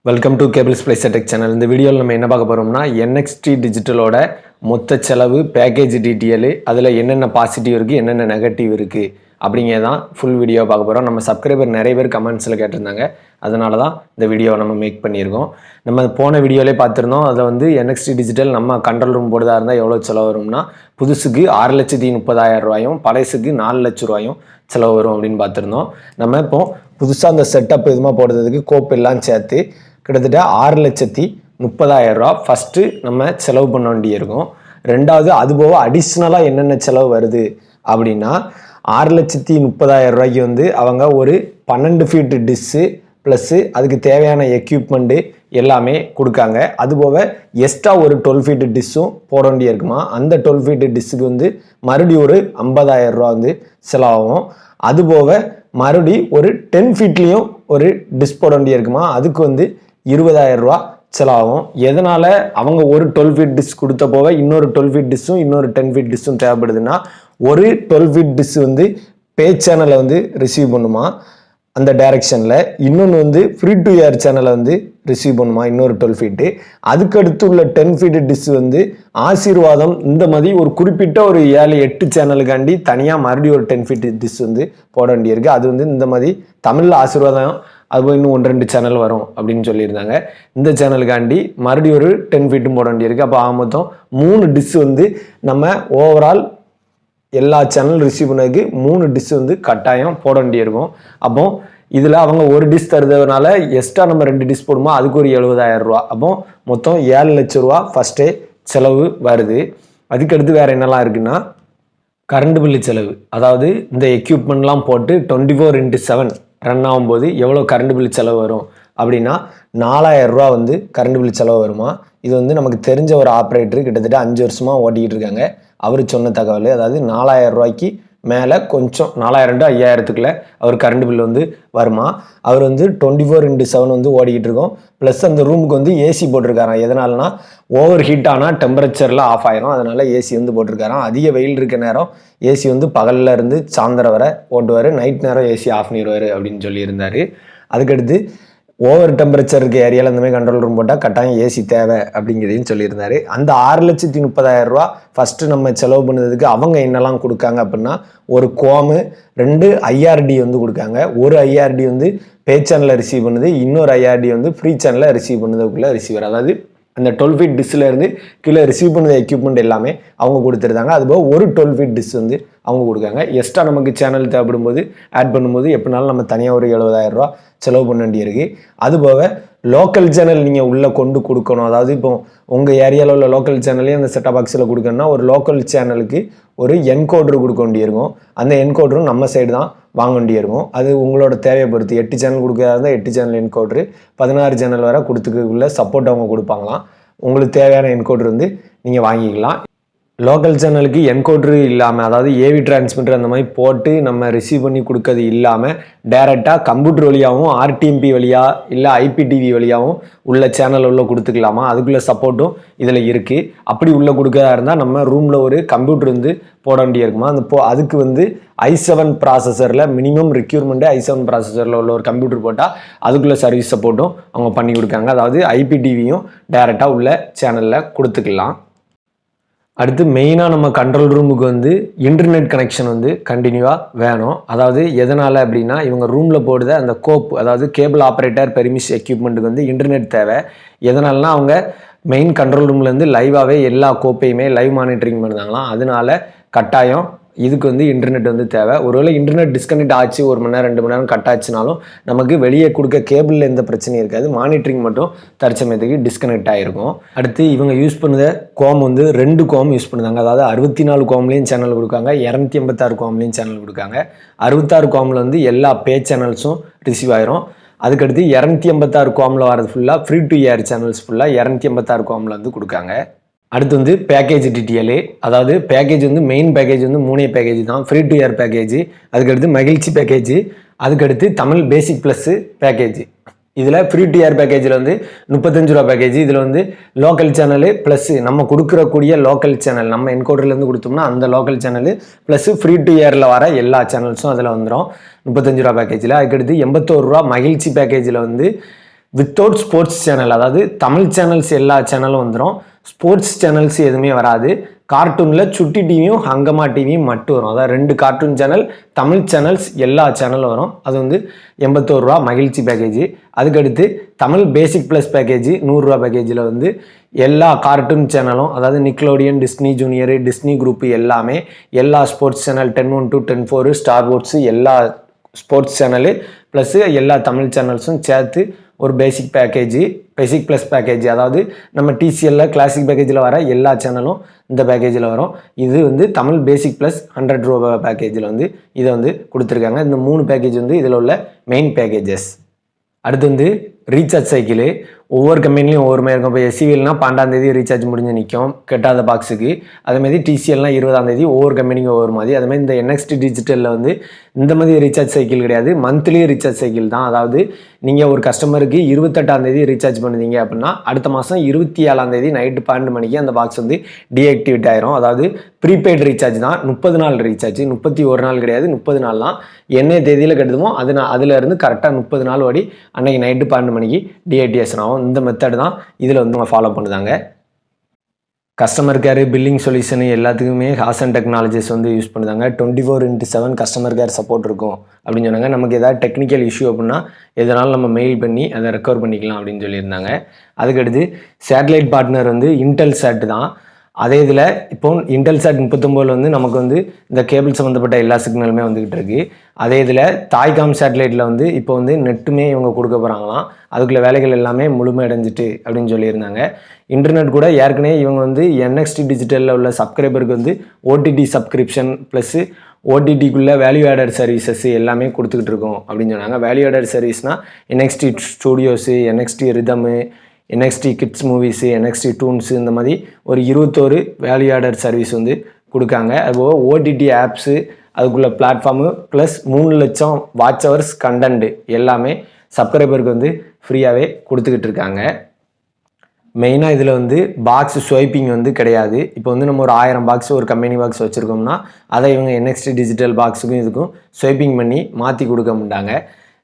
Welcome to cables place tech channel. இந்த வீடியோவில் நம்ம என்ன பார்க்க போகிறோம்னா NXT டிஜிட்டலோட மொத்த செலவு பேக்கேஜ் டீட்டெயிலு, அதில் என்னென்ன பாசிட்டிவ் இருக்குது என்னென்ன நெகட்டிவ் இருக்குது அப்படிங்கிறதான் ஃபுல் வீடியோ பார்க்க போகிறோம். நம்ம சப்ஸ்கிரைபர் நிறைய பேர் கமெண்ட்ஸில் கேட்டிருந்தாங்க, அதனால தான் இந்த வீடியோவை நம்ம மேக் பண்ணியிருக்கோம். நம்ம போன வீடியோவிலே பார்த்துருந்தோம். அதை வந்து NXT டிஜிட்டல் நம்ம கண்ட்ரோல் ரூம் போடுறதா இருந்தால் எவ்வளோ செலவு வரும்னா, புதுசுக்கு 6,30,000 ரூபாயும் பழைசுக்கு 4 லட்ச ரூபாயும் செலவு வரும் அப்படின்னு பார்த்துருந்தோம். நம்ம இப்போ புதுசாக அந்த செட்டப் இதுமாக போடுறதுக்கு கோப்பு எல்லாம் சேர்த்து கிட்டத்தட்ட 6,30,000 ரூபா ஃபஸ்ட்டு நம்ம செலவு பண்ண வேண்டியிருக்கும். ரெண்டாவது அதுபோக அடிஷ்னலாக என்னென்ன செலவு வருது அப்படின்னா, 6,30,000 ரூபாய்க்கு வந்து அவங்க ஒரு 12 ஃபீட்டு டிஷ்ஷு ப்ளஸ்ஸு அதுக்கு தேவையான எக்யூப்மெண்ட்டு எல்லாமே கொடுக்காங்க. அதுபோக எக்ஸ்ட்ரா ஒரு 12 ஃபீட்டு டிஷ்ஷும் போட வேண்டியிருக்குமா. அந்த 12 ஃபீட்டு டிஷ்ஷுக்கு வந்து மறுபடியும் ஒரு 50,000 ரூபா வந்து செலவாகும். அதுபோக மறுபடி ஒரு 10 ஃபீட்லேயும் ஒரு டிஷ் போட வேண்டியிருக்குமா, அதுக்கு வந்து 20,000 ரூபா செலவாகும். எதனால் அவங்க ஒரு 12 ஃபீட் டிஷ் கொடுத்த போக இன்னொரு 12 ஃபீட் டிஷ்ஷும் இன்னொரு 10 ஃபீட் டிஷ்ஷும் தேவைப்படுதுன்னா, ஒரு 12 ஃபீட் டிஷ் வந்து பே சேனலை வந்து ரிசீவ் பண்ணுமா அந்த டைரக்ஷனில், இன்னொன்று வந்து ஃப்ரீ டு ஏர் சேனலை வந்து ரிசீவ் பண்ணுமா இன்னொரு 12 ஃபீட்டு. அதுக்கடுத்து உள்ள 10 ஃபீட்டு டிஷ் வந்து ஆசீர்வாதம் இந்த மாதிரி ஒரு குறிப்பிட்ட ஒரு 7-8 சேனலுக்காண்டி தனியாக மறுபடியும் ஒரு 10 ஃபீட்டு டிஷ் வந்து போட வேண்டியிருக்கு. அது வந்து இந்த மாதிரி தமிழில் ஆசீர்வாதம், அதுபோல் இன்னும் 1-2 சேனல் வரும் அப்படின்னு சொல்லியிருந்தாங்க. இந்த சேனலுக்காண்டி மறுபடியும் ஒரு 10 ஃபீட்டும் போட வேண்டியிருக்கு. அப்போ மொத்தம் 3 டிஷ் வந்து நம்ம ஓவரால் எல்லா சேனல் ரிசீவ் பண்ணதுக்கு 3 டிஷ் வந்து கட்டாயம் போட வேண்டியிருக்கும். அப்போ இதில் அவங்க ஒரு டிஷ் தருதுனால எக்ஸ்ட்ரா நம்ம 2 டிஷ் போடுமா, அதுக்கு ஒரு 70,000 ரூபா. அப்போ மொத்தம் 7 லட்ச ரூபா ஃபஸ்ட்டே செலவு வருது. அதுக்கடுத்து வேறு என்னெல்லாம் இருக்குன்னா, கரண்ட் பில்லு செலவு. அதாவது இந்த எக்யூப்மெண்ட்லாம் போட்டு 24/7 ரன் ஆகும்போது எவ்வளோ கரண்ட் பில் செலவு வரும் அப்படின்னா, 4,000 ரூபா வந்து கரண்ட் பில் செலவு வருமா. இது வந்து நமக்கு தெரிஞ்ச ஒரு ஆப்ரேட்டர் கிட்டத்தட்ட 5 வருஷமாக ஓட்டிக்கிட்டு இருக்காங்க. அவர் சொன்ன தகவல். அதாவது 4,000 ரூபாய்க்கு மேலே கொஞ்சம் 4,000 to 5,000க்குள்ளே அவர் கரண்ட் பில் வந்து வருமா. அவர் வந்து 24/7 வந்து ஓடிக்கிட்டு இருக்கோம். ப்ளஸ் அந்த ரூமுக்கு வந்து ஏசி போட்டிருக்காராம். எதனாலனா, ஓவர் ஹீட் ஆனால் டெம்பரேச்சரில் ஆஃப் ஆயிரும், அதனால் ஏசி வந்து போட்டிருக்காராம். அதிக வெயில் இருக்க நேரம் ஏசி வந்து பகலில் இருந்து சாயந்தரம் வரை ஓட்டுவார், நைட் நேரம் ஏசி ஆஃப் பண்ணிடுவார் அப்படின்னு சொல்லியிருந்தார். அதுக்கடுத்து ஓவர் டெம்பரேச்சர் இருக்க ஏரியாவில் இந்த மாதிரி கண்ட்ரோல் ரூம் போட்டால் கட்டாயம் ஏசி தேவை அப்படிங்கிறதையும் சொல்லியிருந்தார். அந்த 6,30,000 ரூபா ஃபஸ்ட்டு நம்ம செலவு பண்ணதுக்கு அவங்க என்னெல்லாம் கொடுக்காங்க அப்படின்னா, ஒரு கோமு, 2 IRD வந்து கொடுக்காங்க. ஒரு IRD வந்து பே சேனலில் ரிசீவ் பண்ணுது, இன்னொரு IRD வந்து ஃப்ரீ சேனலில் ரிசீவ் பண்ணதுக்குள்ளே ரிசீவர். அதாவது அந்த 12 ஃபீட் டிஷ்ஷில் இருந்து கீழே ரிசீவ் பண்ணது எக்யூப்மெண்ட் எல்லாமே அவங்க கொடுத்துருந்தாங்க. அதுபோக ஒரு 12 ஃபீட் டிஷ் வந்து அவங்க கொடுக்காங்க. எக்ஸ்ட்ரா நமக்கு சேனல் தேவைப்படும் போது ஆட் பண்ணும்போது எப்படினாலும் நம்ம தனியாக ஒரு 70,000 ரூபா செலவு பண்ண வேண்டியிருக்கு. அதுபோக லோக்கல் சேனல் நீங்கள் உள்ளே கொண்டு கொடுக்கணும். அதாவது இப்போ உங்கள் ஏரியாவில் உள்ள லோக்கல் சேனல்லையும் அந்த செட்டா பாக்ஸில் கொடுக்கணும்னா, ஒரு லோக்கல் சேனலுக்கு ஒரு என்கோடர் கொடுக்க வேண்டியிருக்கும். அந்த என்கோடரும் நம்ம சைடு தான் வாங்க வேண்டியிருக்கும். அது உங்களோட தேவையை பொறுத்து. 8 சேனல் கொடுக்கறதா இருந்தால் 8 சேனல் என்கோடரு, 16 சேனல் வரை கொடுத்துக்குள்ள சப்போர்ட் அவங்க கொடுப்பாங்களாம். உங்களுக்கு தேவையான என்கோடர் வந்து நீங்கள் வாங்கிக்கலாம். லோக்கல் சேனலுக்கு என்கோடரு இல்லாமல், அதாவது ஏவி டிரான்ஸ்மிட்டர் அந்த மாதிரி போட்டு நம்ம ரிசீவ் பண்ணி கொடுக்கறது இல்லாமல் டைரெக்டாக கம்ப்யூட்டர் வழியாகவும் RTMP வழியாக இல்லை IPTV வழியாகவும் உள்ள சேனல் உள்ள கொடுத்துக்கலாமா, அதுக்குள்ளே சப்போர்ட்டும் இதில் இருக்குது. அப்படி உள்ளே கொடுக்கறதா இருந்தால் நம்ம ரூமில் ஒரு கம்ப்யூட்டர் வந்து போட வேண்டியிருக்குமா. அந்த அதுக்கு வந்து i7 ப்ராசஸரில் மினிமம் ரெக்யூர்மெண்ட்டு i7 ப்ராசஸரில் உள்ள ஒரு கம்ப்யூட்டர் போட்டால் அதுக்குள்ளே சர்வீஸ் சப்போர்ட்டும் அவங்க பண்ணி கொடுக்காங்க. அதாவது IPTVயும் டைரெக்டாக உள்ள சேனலில் கொடுத்துக்கலாம். அடுத்து மெயினாக நம்ம கண்ட்ரோல் ரூமுக்கு வந்து இன்டர்நெட் கனெக்ஷன் வந்து கண்டினியூவாக வேணும். அதாவது எதனால் அப்படின்னா, இவங்க ரூமில் போடுற அந்த கோப், அதாவது கேபிள் ஆப்ரேட்டர் பெர்மிஸ் எக்யூப்மெண்ட்டுக்கு வந்து இன்டர்நெட் தேவை. எதனால்னா, அவங்க மெயின் கண்ட்ரோல் ரூம்லேருந்து லைவாகவே எல்லா கோப்பையுமே லைவ் மானிட்டரிங் பண்ணுறாங்களாம். அதனால கட்டாயம் இதுக்கு வந்து இன்டர்நெட் வந்து தேவை. ஒருவேளை இன்டர்நெட் டிஸ்கனெக்ட் ஆச்சு, 1 மணி நேரம் 2 மணி நேரம் கட் ஆச்சுனாலும் நமக்கு வெளியே கொடுக்க கேபிளில் எந்த பிரச்சனையும் இருக்காது. மானிட்டரிங் மட்டும் தற்சமயத்துக்கு டிஸ்கனெக்ட் ஆகிருக்கும். அடுத்து இவங்க யூஸ் பண்ணுற கோம் வந்து 2 கோம் யூஸ் பண்ணுறாங்க. அதாவது 64 கோம்லேயும் சேனல் கொடுக்காங்க, 286 கோம்லேயும் சேனல் கொடுக்காங்க. 66 கோமில் வந்து எல்லா பே சேனல்ஸும் ரிசீவ் ஆயிரும். அதுக்கடுத்து 286 கோமில் வரது ஃபுல்லாக ஃப்ரீ டு ஏர் சேனல்ஸ் ஃபுல்லாக 286 கோமில் வந்து கொடுக்காங்க. அடுத்து வந்து பேக்கேஜ் டீட்டெயிலு. அதாவது பேக்கேஜ் வந்து மெயின் பேக்கேஜ் வந்து 3 பேக்கேஜ் தான். ஃப்ரீ டு ஏர் பேக்கேஜ், அதுக்கடுத்து மகிழ்ச்சி பேக்கேஜ், அதுக்கடுத்து தமிழ் பேசிக் ப்ளஸ்ஸு பேக்கேஜ். இதில் ஃப்ரீ டு ஏர் பேக்கேஜில் வந்து 35 ரூபா பேக்கேஜ். இதில் வந்து லோக்கல் சேனலு ப்ளஸ் நம்ம கொடுக்குறக்கூடிய லோக்கல் சேனல் நம்ம என்கோடர்லேருந்து கொடுத்தோம்னா அந்த local channel plus free to ஏரில் வர எல்லா சேனல்ஸும் அதில் வந்துடும் 35 ரூபா பேக்கேஜில். அதுக்கடுத்து 81 ரூபா மகிழ்ச்சி பேக்கேஜில் வந்து வித்தவுட் ஸ்போர்ட்ஸ் சேனல், அதாவது தமிழ் சேனல்ஸ் எல்லா சேனலும் வந்துடும், ஸ்போர்ட்ஸ் சேனல்ஸ் எதுவுமே வராது. கார்ட்டூனில் சுட்டி டிவியும் ஹங்கமா டிவியும் மட்டும் வரும். அதாவது 2 கார்ட்டூன் சேனல், தமிழ் சேனல்ஸ் எல்லா சேனலும் வரும். அது வந்து 81 ரூபா மகிழ்ச்சி பேக்கேஜ். அதுக்கடுத்து தமிழ் பேசிக் ப்ளஸ் பேக்கேஜ் 100 ரூபா பேக்கேஜில் வந்து எல்லா கார்ட்டூன் சேனலும், அதாவது Nickelodeon, Disney junior, Disney group எல்லாமே, எல்லா sports channel 10-1 to 10-4, star boards எல்லா ஸ்போர்ட்ஸ் சேனலு ப்ளஸ்ஸு எல்லா தமிழ் சேனல்ஸும் சேர்த்து ஒரு பேசிக் ப்ளஸ் பேக்கேஜ், அதாவது நம்ம டிசிஎல்ல கிளாசிக் பேக்கேஜில் வர எல்லா சேனலும் இந்த பேக்கேஜில் வரும். இது வந்து தமிழ் பேசிக் ப்ளஸ் 100 ரூபா பேக்கேஜில் வந்து இதை வந்து கொடுத்துருக்காங்க. இந்த 3 பேக்கேஜ் வந்து இதில் உள்ள மெயின் பேக்கேஜஸ். அடுத்து வந்து ரீசார்ஜ் சைக்கிள் ஒவ்வொரு கம்பெனிலையும் ஒவ்வொரு மாதிரி இருக்கும். இப்போ எஸ்சிவில்னா 12ஆம் ரீசார்ஜ் முடிஞ்சு நிற்கும் கெட்டாத பாக்ஸுக்கு. அதேமாதிரி டிசிஎல்னா 20ஆம் ஒவ்வொரு கம்பெனிக்கும் ஒவ்வொரு மாதிரி. அதேமாதிரி இந்த என்எக்ஸ்டி டிஜிட்டலில் வந்து இந்த மாதிரி ரீசார்ஜ் சைக்கிள் கிடையாது, மந்த்லி ரீசார்ஜ் சைக்கிள் தான். அதாவது நீங்கள் ஒரு கஸ்டமருக்கு 28ஆம் ரீசார்ஜ் பண்ணுவீங்க அப்படின்னா அடுத்த மாதம் 27ஆம் நைட்டு 12 மணிக்கு அந்த பாக்ஸ் வந்து டீஆக்டிவேட் ஆயிரும். அதாவது ப்ரீபெய்டு ரீசார்ஜ் தான், 30 நாள் ரீசார்ஜ், 31 நாள் கிடையாது, 30 நாள் தான். என்ன தேதியில் கட்டுதுமோ அதில் இருந்து கரெக்டாக 30 நாள் ஓடி அன்னைக்கு நைட்டு 12 மணிக்கு டீஆக்டிவேஷன் ஆகும். இந்த மெத்தட் தான் இதில் வந்து அவங்க ஃபாலோ பண்ணுதாங்க. கஸ்டமர் கேர், பில்லிங் சொல்யூஷன் எல்லாத்துக்குமே ஹாசன் டெக்னாலஜிஸ் வந்து யூஸ் பண்ணுதாங்க. 24/7 கஸ்டமர் கேர் சப்போர்ட் இருக்கும் அப்படின்னு சொன்னாங்க. நமக்கு ஏதாவது டெக்னிக்கல் இஷ்யூ அப்படின்னா எதனாலும் நம்ம மெயில் பண்ணி அதை ரெக்கவர் பண்ணிக்கலாம் அப்படின்னு சொல்லியிருந்தாங்க. அதுக்கடுத்து சேட்டலைட் பார்ட்னர் வந்து இன்டெல் சேட் தான். அதே இதில் இப்போ இன்டெல் சேட் 39 வந்து நமக்கு வந்து இந்த கேபிள் சம்மந்தப்பட்ட எல்லா சிக்னலுமே வந்துக்கிட்டு இருக்கு. அதே இதில் தாய்காம் சேட்டலைட்டில் வந்து இப்போ வந்து நெட்டுமே இவங்க கொடுக்க போகிறாங்களாம். அதுக்குள்ள வேலைகள் எல்லாமே முழுமையடைஞ்சிட்டு அப்படின்னு சொல்லியிருந்தாங்க. இன்டர்நெட் கூட ஏற்கனவே இவங்க வந்து என்எக்ஸ்டி டிஜிட்டலில் உள்ள சப்ஸ்கிரைபருக்கு வந்து ஓடிடி சப்ஸ்கிரிப்ஷன் ப்ளஸ்ஸு ஓடிடிக்குள்ளே வேல்யூ ஆடட் சர்வீசஸ் எல்லாமே கொடுத்துக்கிட்டு இருக்கோம் அப்படின்னு சொன்னாங்க. வேல்யூ ஆடட் சர்வீஸ்னால் NXT studios, NXT rhythm, NXT kids movies, NXT toons, இந்த மாதிரி ஒரு 21 வேல்யூ ஆடட் சர்வீஸ் வந்து கொடுக்காங்க. அதுபோக ஓடிடி ஆப்ஸு, அதுக்குள்ள பிளாட்ஃபார்மு ப்ளஸ் 3 லட்சம் வாட்ச் ஹவர்ஸ் கண்டென்ட் எல்லாமே சப்ஸ்கிரைபருக்கு வந்து ஃப்ரீயாகவே கொடுத்துக்கிட்டு இருக்காங்க. மெயினாக இதில் வந்து பாக்ஸ் ஸ்வைப்பிங் வந்து கிடையாது. இப்போ வந்து நம்ம ஒரு 1000 பாக்ஸ் ஒரு கம்பெனி பாக்ஸ் வச்சுருக்கோம்னா அதை இவங்க என்எக்ஸ்டி டிஜிட்டல் பாக்ஸுக்கும் இதுக்கும் ஸ்வைப்பிங் பண்ணி மாற்றி கொடுக்க மாட்டாங்க.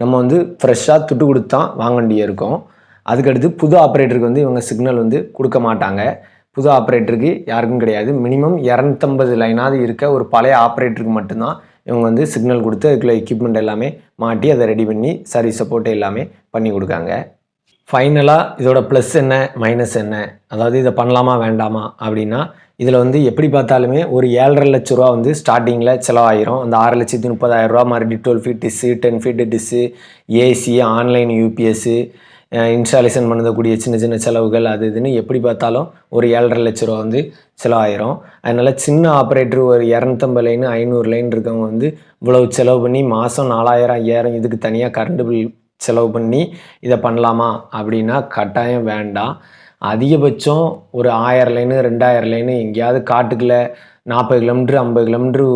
நம்ம வந்து ஃப்ரெஷ்ஷாக துட்டு கொடுத்து தான் வாங்க வேண்டிய இருக்கும். அதுக்கடுத்து புது ஆப்ரேட்டருக்கு வந்து இவங்க சிக்னல் வந்து கொடுக்க மாட்டாங்க. புது ஆப்ரேட்டருக்கு யாருக்கும் கிடையாது. மினிமம் 250 லைனாவது இருக்க ஒரு பழைய ஆப்ரேட்டருக்கு மட்டும்தான் இவங்க வந்து சிக்னல் கொடுத்து அதுக்குள்ள எக்யூப்மெண்ட் எல்லாமே மாட்டி அதை ரெடி பண்ணி சர்வீஸ் சப்போர்ட் எல்லாமே பண்ணி கொடுக்காங்க. ஃபைனலாக இதோட ப்ளஸ் என்ன மைனஸ் என்ன, அதாவது இதை பண்ணலாமா வேண்டாமா அப்படின்னா, இதில் வந்து எப்படி பார்த்தாலுமே ஒரு 7.5 லட்ச ரூபா வந்து ஸ்டார்டிங்கில் செலவாயிரும். அந்த 6,30,000 ரூபா மறுபடி 12 ஃபீட் டிஸ்ஸு, 10 ஃபீட் டிஸ்ஸு, ஏசி, ஆன்லைன் யூபிஎஸ்ஸு, இன்ஸ்டாலேஷன் பண்ணக்கூடிய சின்ன சின்ன செலவுகள் அது இதுன்னு எப்படி பார்த்தாலும் ஒரு 7.5 லட்ச ரூபா வந்து செலவாயிரும். அதனால் சின்ன ஆப்ரேட்டர் ஒரு 250 லைன் 500 லைன் இருக்கவங்க வந்து இவ்வளவு செலவு பண்ணி மாதம் 4,000 5,000 இதுக்கு தனியாக கரண்ட் பில் செலவு பண்ணி இதை பண்ணலாமா அப்படின்னா கட்டாயம் வேண்டாம். அதிகபட்சம் ஒரு 1000 லைனு 2000 லைனு எங்கேயாவது காட்டுக்குள்ளே 40 கிலோமீட்ரு 50 கிலோமீட்ரு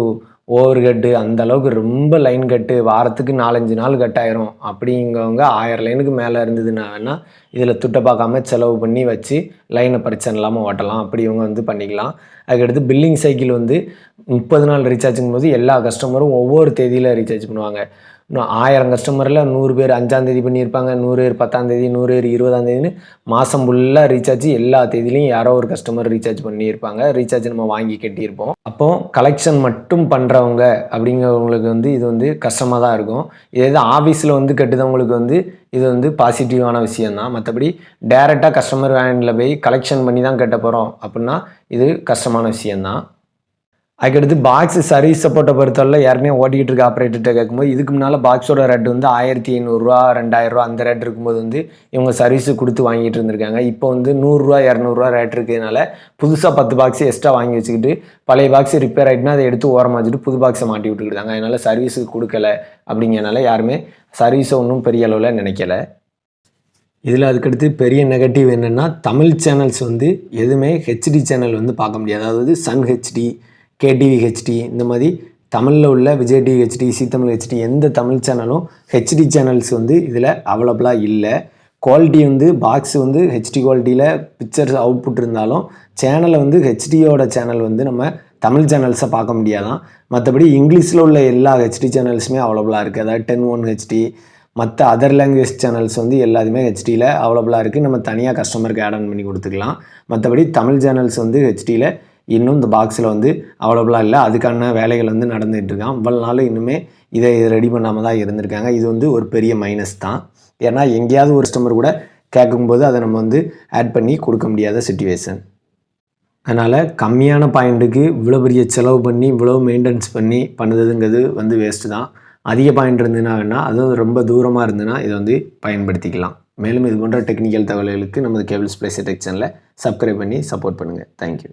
ஓவர் கட்டு அந்த அளவுக்கு ரொம்ப லைன் கட்டு வாரத்துக்கு 4-5 நாள் கட்டாயிரும் அப்படிங்கவங்க 1000 லைனுக்கு மேலே இருந்ததுன்னா வேணால் இதில் துட்டை பார்க்காம செலவு பண்ணி வச்சு லைனை பிரச்சனை இல்லாமல் ஓட்டலாம். அப்படி இவங்க வந்து பண்ணிக்கலாம். அதுக்கடுத்து பில்லிங் சைக்கிள் வந்து 30 நாள் ரீசார்ஜுங்கும் போது எல்லா கஸ்டமரும் ஒவ்வொரு தேதியில் ரீசார்ஜ் பண்ணுவாங்க. இன்னும் 1000 கஸ்டமரில் 100 பேர் 5ஆம் தேதி பண்ணியிருப்பாங்க, 100 பேர் 10ஆம் தேதி, 100 பேர் 20ஆம் தேதினு மாதம் ஃபுல்லாக ரீசார்ஜ் எல்லா தேதியிலையும் யாரோ ஒரு கஸ்டமர் ரீசார்ஜ் பண்ணியிருப்பாங்க. ரீசார்ஜ் நம்ம வாங்கி கட்டியிருப்போம். அப்போ கலெக்ஷன் மட்டும் பண்ணுறவங்க அப்படிங்கிறவங்களுக்கு வந்து இது வந்து கஷ்டமாக தான் இருக்கும். இதே ஆஃபீஸில் வந்து கட்டுதவங்களுக்கு வந்து இது வந்து பாசிட்டிவான விஷயந்தான். மற்றபடி டேரெக்டாக கஸ்டமர் வேனில் போய் கலெக்ஷன் பண்ணி தான் கட்ட போகிறோம் அப்படின்னா இது கஷ்டமான விஷயந்தான். அதுக்கடுத்து பாக்ஸ் சர்வீஸ் சப்போர்ட்டை பொறுத்தவரை ஏற்கனவே ஓட்டிக்கிட்டு இருக்க ஆப்ரேட்டர்கிட்ட கேட்கும்போது இதுக்கு முன்னால் பாக்ஸோட ரேட் வந்து 1,500 ரூபா 2,000 ரூபா அந்த ரேட் இருக்கும்போது வந்து இவங்க சர்வீஸு கொடுத்து வாங்கிட்டு இருந்திருக்காங்க. இப்போ வந்து 100 ரூபா 200 ரூபா ரேட் இருக்கிறதுனால புதுசாக 10 பாக்ஸ் எக்ஸ்ட்ரா வாங்கி வச்சுக்கிட்டு பழைய பாக்ஸ் ரிப்பேர் ஆகிட்டுனா அதை எடுத்து ஓரமாக வச்சுட்டு புது பாக்ஸை மாட்டி விட்டுக்கிட்டாங்க. அதனால் சர்வீஸுக்கு கொடுக்கல அப்படிங்கிறனால யாருமே சர்வீஸை ஒன்றும் பெரிய அளவில் நினைக்கல. இதில் அதுக்கடுத்து பெரிய நெகட்டிவ் என்னென்னா தமிழ் சேனல்ஸ் வந்து எதுவுமே ஹெச்டி சேனல் வந்து பார்க்க முடியாது. அதாவது சன் ஹெச்டி, கேடிவி ஹெச்டி, இந்த மாதிரி தமிழில் உள்ள Vijay TV HD, C Tamil HD எந்த தமிழ் சேனலும் ஹெச்டி சேனல்ஸ் வந்து இதில் அவைலபிளாக இல்லை. குவாலிட்டி வந்து பாக்ஸ் வந்து ஹெச்டி குவாலிட்டியில் பிக்சர்ஸ் அவுட்புட் இருந்தாலும் சேனலை வந்து ஹெச்டியோட சேனல் வந்து நம்ம தமிழ் சேனல்ஸை பார்க்க முடியாதான். மற்றபடி இங்கிலீஷில் உள்ள எல்லா ஹெச்டி சேனல்ஸுமே அவைலபிளாக இருக்குது. அதாவது 10:1 ஹெச்டி, மற்ற அதர் லாங்குவேஜ் சேனல்ஸ் வந்து எல்லாத்தையுமே ஹெச்டியில் அவைலபிளாக இருக்குது. நம்ம தனியாக கஸ்டமருக்கு ஆட் ஆன் பண்ணி கொடுத்துக்கலாம். மற்றபடி தமிழ் சேனல்ஸ் வந்து ஹெச்டியில் இன்னும் இந்த பாக்ஸில் வந்து அவைலபிளாக இல்லை. அதுக்கான வேலைகள் வந்து நடந்துகிட்ருக்கான். இவ்வளோ நாள் இன்னுமே இதை ரெடி பண்ணாமல் தான் இருந்திருக்காங்க. இது வந்து ஒரு பெரிய மைனஸ் தான். ஏன்னா எங்கேயாவது ஒரு கஸ்டமர் கூட கேட்கும்போது அதை நம்ம வந்து ஆட் பண்ணி கொடுக்க முடியாத சிச்சுவேஷன். அதனால் கம்மியான பாயிண்ட்டுக்கு இவ்வளோ பெரிய செலவு பண்ணி இவ்வளோ மெயின்டெனன்ஸ் பண்ணி பண்ணுறதுங்கிறது வந்து வேஸ்ட்டு தான். அதிக பாயிண்ட் இருந்ததுன்னா வேணால் அதுவும் ரொம்ப தூரமாக இருந்ததுன்னா இதை வந்து பயன்படுத்திக்கலாம். மேலும் இது போன்ற டெக்னிக்கல் தகவல்களுக்கு நமது கேபிள்ஸ் ப்ளே டெக் சேனலை சப்ஸ்கிரைப் பண்ணி சப்போர்ட் பண்ணுங்கள். தேங்க்யூ.